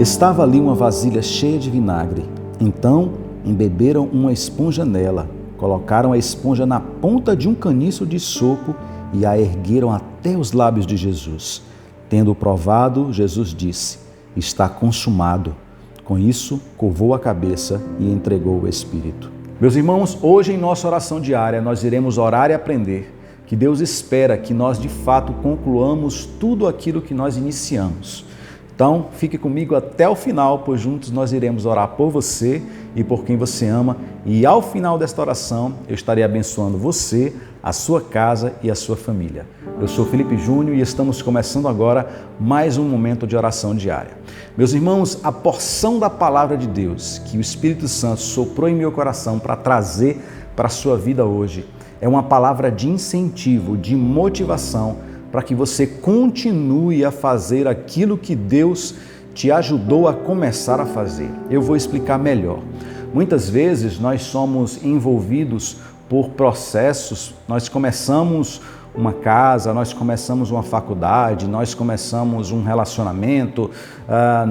Estava ali uma vasilha cheia de vinagre. Então embeberam uma esponja nela, colocaram a esponja na ponta de um caniço de sopo e a ergueram até os lábios de Jesus. Tendo provado, Jesus disse: está consumado. Com isso, curvou a cabeça e entregou o Espírito. Meus irmãos, hoje em nossa oração diária, nós iremos orar e aprender que Deus espera que nós de fato concluamos tudo aquilo que nós iniciamos. Então, fique comigo até o final, pois juntos nós iremos orar por você e por quem você ama. E ao final desta oração, eu estarei abençoando você, a sua casa e a sua família. Eu sou Felipe Júnior e estamos começando agora mais um momento de oração diária. Meus irmãos, a porção da palavra de Deus que o Espírito Santo soprou em meu coração para trazer para a sua vida hoje é uma palavra de incentivo, de motivação, para que você continue a fazer aquilo que Deus te ajudou a começar a fazer. Eu vou explicar melhor. Muitas vezes nós somos envolvidos por processos, nós começamos uma casa, nós começamos uma faculdade, nós começamos um relacionamento,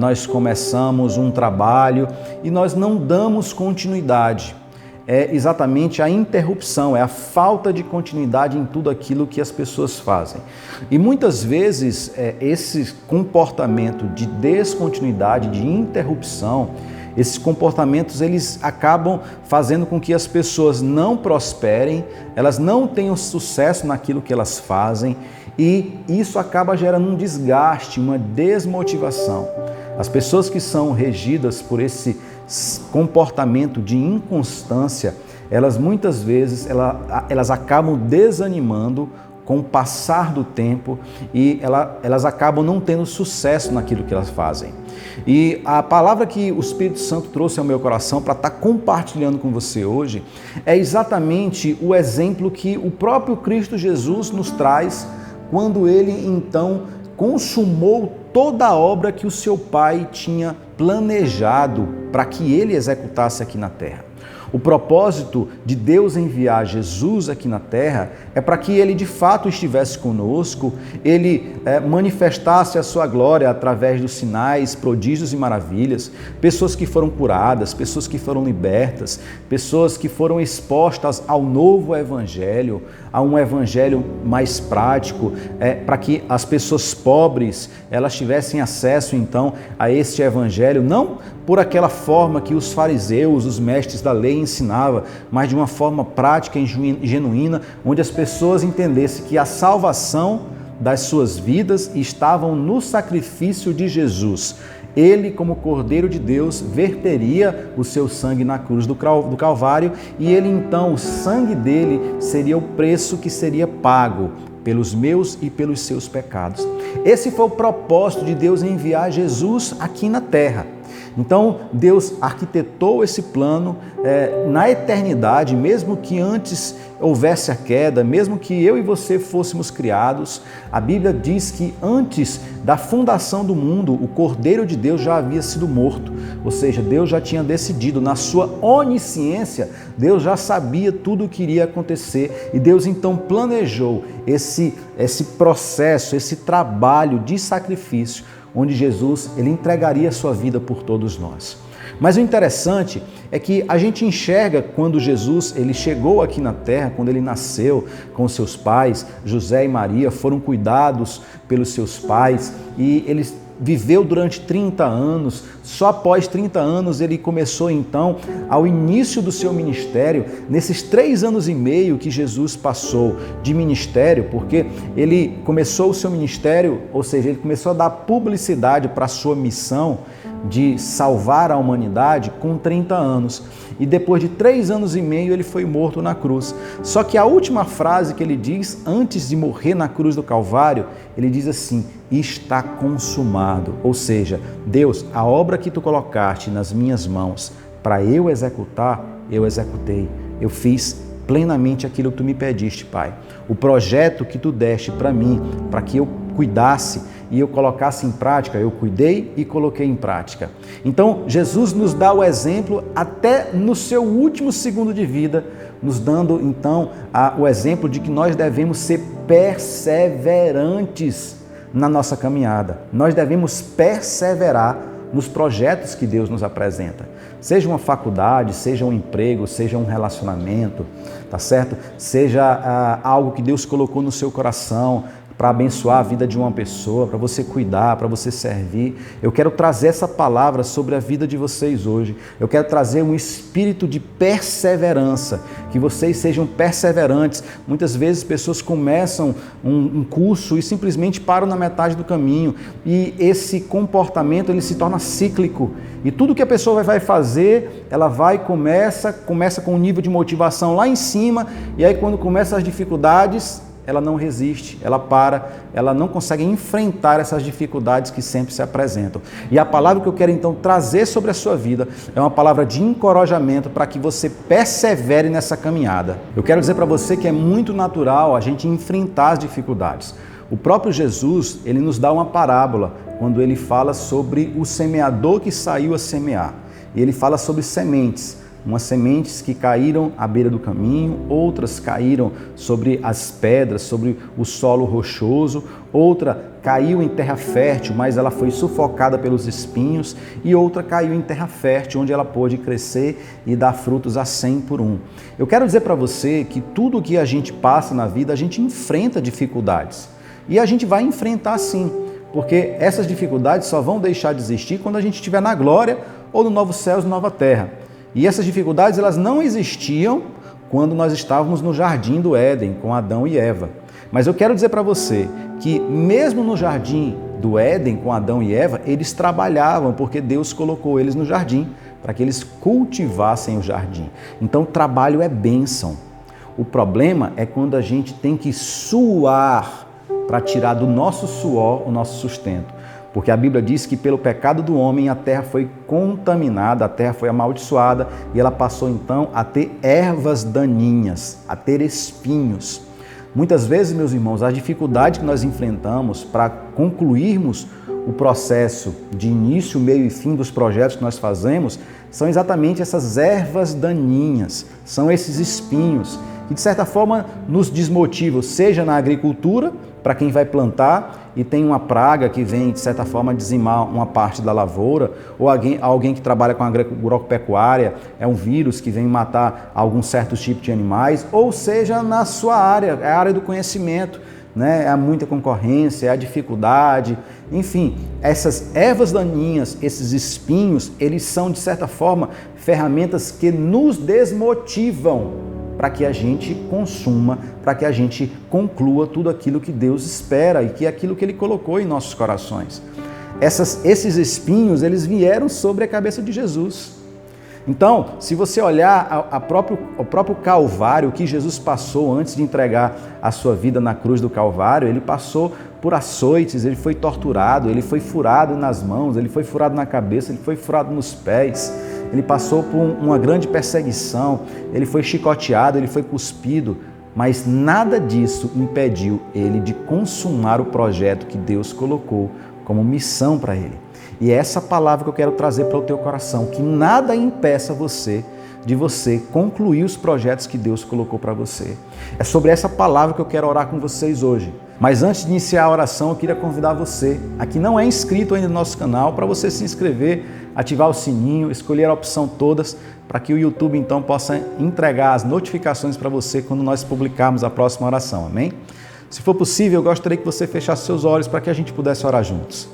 nós começamos um trabalho e nós não damos continuidade. É exatamente a interrupção, é a falta de continuidade em tudo aquilo que as pessoas fazem. E muitas vezes esse comportamento de descontinuidade, de interrupção, esses comportamentos eles acabam fazendo com que as pessoas não prosperem, elas não tenham sucesso naquilo que elas fazem e isso acaba gerando um desgaste, uma desmotivação. As pessoas que são regidas por esse comportamento de inconstância, elas muitas vezes elas acabam desanimando com o passar do tempo e elas acabam não tendo sucesso naquilo que elas fazem. E a palavra que o Espírito Santo trouxe ao meu coração para estar compartilhando com você hoje é exatamente o exemplo que o próprio Cristo Jesus nos traz quando ele então consumou toda a obra que o seu Pai tinha planejado para que ele executasse aqui na terra. O propósito de Deus enviar Jesus aqui na terra é para que ele de fato estivesse conosco, ele manifestasse a sua glória através dos sinais, prodígios e maravilhas, pessoas que foram curadas, pessoas que foram libertas, pessoas que foram expostas ao novo evangelho, a um evangelho mais prático, para que as pessoas pobres elas tivessem acesso então a este evangelho, não por aquela forma que os fariseus, os mestres da lei ensinavam, mas de uma forma prática e genuína, onde as pessoas entendessem que a salvação das suas vidas estavam no sacrifício de Jesus. Ele, como Cordeiro de Deus, verteria o seu sangue na cruz do Calvário e ele então, o sangue dele seria o preço que seria pago pelos meus e pelos seus pecados. Esse foi o propósito de Deus enviar Jesus aqui na terra. Então, Deus arquitetou esse plano na eternidade, mesmo que antes houvesse a queda, mesmo que eu e você fôssemos criados. A Bíblia diz que antes da fundação do mundo, o Cordeiro de Deus já havia sido morto. Ou seja, Deus já tinha decidido, na sua onisciência, Deus já sabia tudo o que iria acontecer e Deus então planejou esse processo, esse trabalho de sacrifício, onde Jesus ele entregaria a sua vida por todos nós. Mas o interessante é que a gente enxerga quando Jesus ele chegou aqui na terra, quando ele nasceu com seus pais, José e Maria foram cuidados pelos seus pais e eles viveu durante 30 anos, só após 30 anos ele começou então, ao início do seu ministério, nesses 3 anos e meio que Jesus passou de ministério, porque ele começou o seu ministério, ou seja, ele começou a dar publicidade para a sua missão de salvar a humanidade com 30 anos. E depois de 3 anos e meio ele foi morto na cruz. Só que a última frase que ele diz, antes de morrer na cruz do Calvário, ele diz assim: está consumado. Ou seja, Deus, a obra que tu colocaste nas minhas mãos para eu executar, eu executei. Eu fiz plenamente aquilo que tu me pediste, Pai. O projeto que tu deste para mim, para que eu cuidasse e eu colocasse em prática, eu cuidei e coloquei em prática. Então, Jesus nos dá o exemplo até no seu último segundo de vida, nos dando então o exemplo de que nós devemos ser perseverantes na nossa caminhada. Nós devemos perseverar nos projetos que Deus nos apresenta. Seja uma faculdade, seja um emprego, seja um relacionamento, tá certo? Seja algo que Deus colocou no seu coração para abençoar a vida de uma pessoa, para você cuidar, para você servir. Eu quero trazer essa palavra sobre a vida de vocês hoje. Eu quero trazer um espírito de perseverança, que vocês sejam perseverantes. Muitas vezes pessoas começam um curso e simplesmente param na metade do caminho, e esse comportamento ele se torna cíclico. E tudo que a pessoa vai fazer, ela começa com um nível de motivação lá em cima, e aí quando começam as dificuldades, ela não resiste, ela para, ela não consegue enfrentar essas dificuldades que sempre se apresentam. E a palavra que eu quero então trazer sobre a sua vida é uma palavra de encorajamento para que você persevere nessa caminhada. Eu quero dizer para você que é muito natural a gente enfrentar as dificuldades. O próprio Jesus, ele nos dá uma parábola quando ele fala sobre o semeador que saiu a semear. E ele fala sobre sementes. Umas sementes que caíram à beira do caminho, outras caíram sobre as pedras, sobre o solo rochoso, outra caiu em terra fértil, mas ela foi sufocada pelos espinhos, e outra caiu em terra fértil, onde ela pôde crescer e dar frutos a 100 por 1. Eu quero dizer para você que tudo que a gente passa na vida, a gente enfrenta dificuldades. E a gente vai enfrentar sim, porque essas dificuldades só vão deixar de existir quando a gente estiver na glória ou no novo céu e nova terra. E essas dificuldades elas não existiam quando nós estávamos no jardim do Éden com Adão e Eva. Mas eu quero dizer para você que mesmo no jardim do Éden com Adão e Eva, eles trabalhavam porque Deus colocou eles no jardim para que eles cultivassem o jardim. Então o trabalho é bênção. O problema é quando a gente tem que suar para tirar do nosso suor o nosso sustento. Porque a Bíblia diz que pelo pecado do homem a terra foi contaminada, a terra foi amaldiçoada e ela passou então a ter ervas daninhas, a ter espinhos. Muitas vezes, meus irmãos, a dificuldade que nós enfrentamos para concluirmos o processo de início, meio e fim dos projetos que nós fazemos são exatamente essas ervas daninhas, são esses espinhos que de certa forma nos desmotivam, seja na agricultura, para quem vai plantar e tem uma praga que vem, de certa forma, dizimar uma parte da lavoura, ou alguém que trabalha com agropecuária, é um vírus que vem matar algum certo tipo de animais, ou seja, na sua área, é a área do conhecimento, né? É muita concorrência, é a dificuldade, enfim, essas ervas daninhas, esses espinhos, eles são, de certa forma, ferramentas que nos desmotivam para que a gente consuma, para que a gente conclua tudo aquilo que Deus espera e que é aquilo que Ele colocou em nossos corações. Esses espinhos, eles vieram sobre a cabeça de Jesus. Então, se você olhar o próprio Calvário, o que Jesus passou antes de entregar a sua vida na cruz do Calvário, ele passou por açoites, ele foi torturado, ele foi furado nas mãos, ele foi furado na cabeça, ele foi furado nos pés. Ele passou por uma grande perseguição, ele foi chicoteado, ele foi cuspido, mas nada disso impediu ele de consumar o projeto que Deus colocou como missão para ele. E é essa palavra que eu quero trazer para o teu coração, que nada impeça de você concluir os projetos que Deus colocou para você. É sobre essa palavra que eu quero orar com vocês hoje. Mas antes de iniciar a oração, eu queria convidar você, a que não é inscrito ainda no nosso canal, para você se inscrever, ativar o sininho, escolher a opção todas, para que o YouTube então possa entregar as notificações para você quando nós publicarmos a próxima oração, amém? Se for possível, eu gostaria que você fechasse seus olhos para que a gente pudesse orar juntos.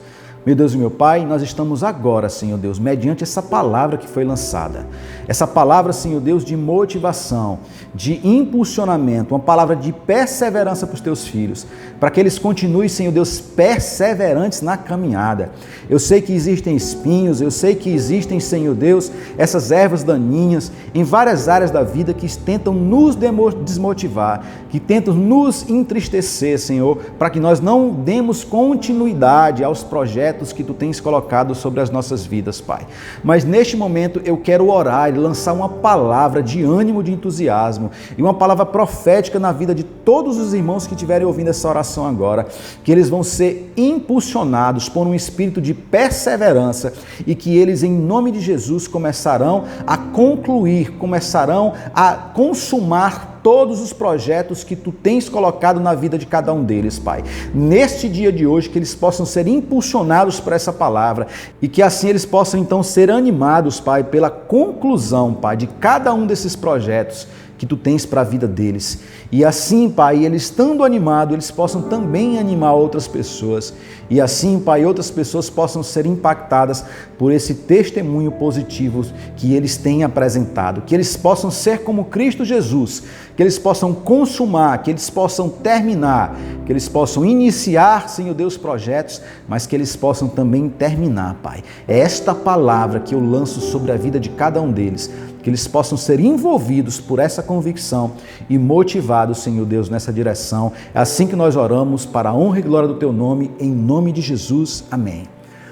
Meu Deus e meu Pai, nós estamos agora, Senhor Deus, mediante essa palavra que foi lançada. Essa palavra, Senhor Deus, de motivação, de impulsionamento, uma palavra de perseverança para os teus filhos, para que eles continuem, Senhor Deus, perseverantes na caminhada. Eu sei que existem espinhos, eu sei que existem, Senhor Deus, essas ervas daninhas em várias áreas da vida que tentam nos desmotivar, que tentam nos entristecer, Senhor, para que nós não demos continuidade aos projetos que Tu tens colocado sobre as nossas vidas, Pai. Mas neste momento eu quero orar e lançar uma palavra de ânimo, de entusiasmo e uma palavra profética na vida de todos os irmãos que estiverem ouvindo essa oração agora, que eles vão ser impulsionados por um espírito de perseverança e que eles, em nome de Jesus, começarão a concluir, começarão a consumar todos os projetos que tu tens colocado na vida de cada um deles, Pai. Neste dia de hoje, que eles possam ser impulsionados por essa palavra e que assim eles possam então ser animados, Pai, pela conclusão, Pai, de cada um desses projetos que tu tens para a vida deles. E assim, Pai, eles estando animados, eles possam também animar outras pessoas. E assim, Pai, outras pessoas possam ser impactadas por esse testemunho positivo que eles têm apresentado. Que eles possam ser como Cristo Jesus, que eles possam consumar, que eles possam terminar, que eles possam iniciar, Senhor Deus, projetos, mas que eles possam também terminar, Pai. É esta palavra que eu lanço sobre a vida de cada um deles, que eles possam ser envolvidos por essa convicção e motivados, Senhor Deus, nessa direção. É assim que nós oramos, para a honra e glória do Teu nome, em nome de Jesus. Amém.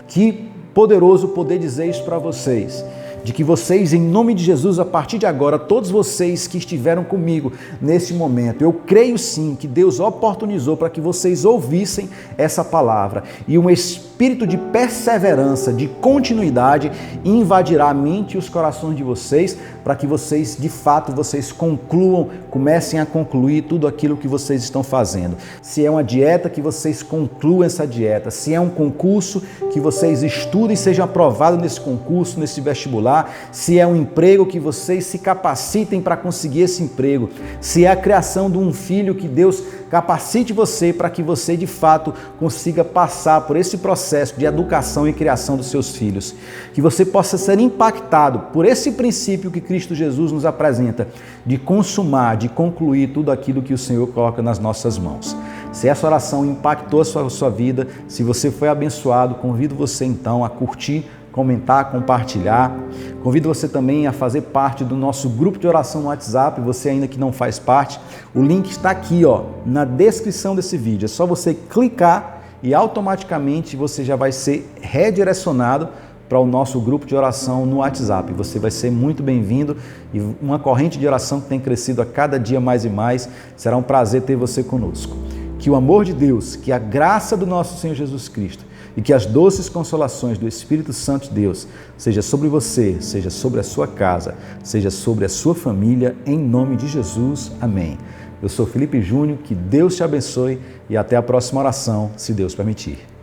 Que poderoso poder dizer isso para vocês, de que vocês, em nome de Jesus, a partir de agora, todos vocês que estiveram comigo nesse momento, eu creio sim que Deus oportunizou para que vocês ouvissem essa palavra e um espírito de perseverança, de continuidade invadirá a mente e os corações de vocês, para que vocês, de fato, vocês concluam, comecem a concluir tudo aquilo que vocês estão fazendo. Se é uma dieta, que vocês concluam essa dieta. Se é um concurso, que vocês estudem e sejam aprovados nesse concurso, nesse vestibular. Se é um emprego, que vocês se capacitem para conseguir esse emprego. Se é a criação de um filho, que Deus capacite você para que você, de fato, consiga passar por esse processo de educação e criação dos seus filhos. Que você possa ser impactado por esse princípio que Cristo Jesus nos apresenta, de consumar, de concluir tudo aquilo que o Senhor coloca nas nossas mãos. Se essa oração impactou a sua vida, se você foi abençoado, convido você então a curtir, comentar, compartilhar. Convido você também a fazer parte do nosso grupo de oração no WhatsApp, você ainda que não faz parte. O link está aqui, na descrição desse vídeo. É só você clicar e automaticamente você já vai ser redirecionado para o nosso grupo de oração no WhatsApp. Você vai ser muito bem-vindo e uma corrente de oração que tem crescido a cada dia mais e mais. Será um prazer ter você conosco. Que o amor de Deus, que a graça do nosso Senhor Jesus Cristo e que as doces consolações do Espírito Santo de Deus seja sobre você, seja sobre a sua casa, seja sobre a sua família, em nome de Jesus. Amém. Eu sou Felipe Júnior, que Deus te abençoe e até a próxima oração, se Deus permitir.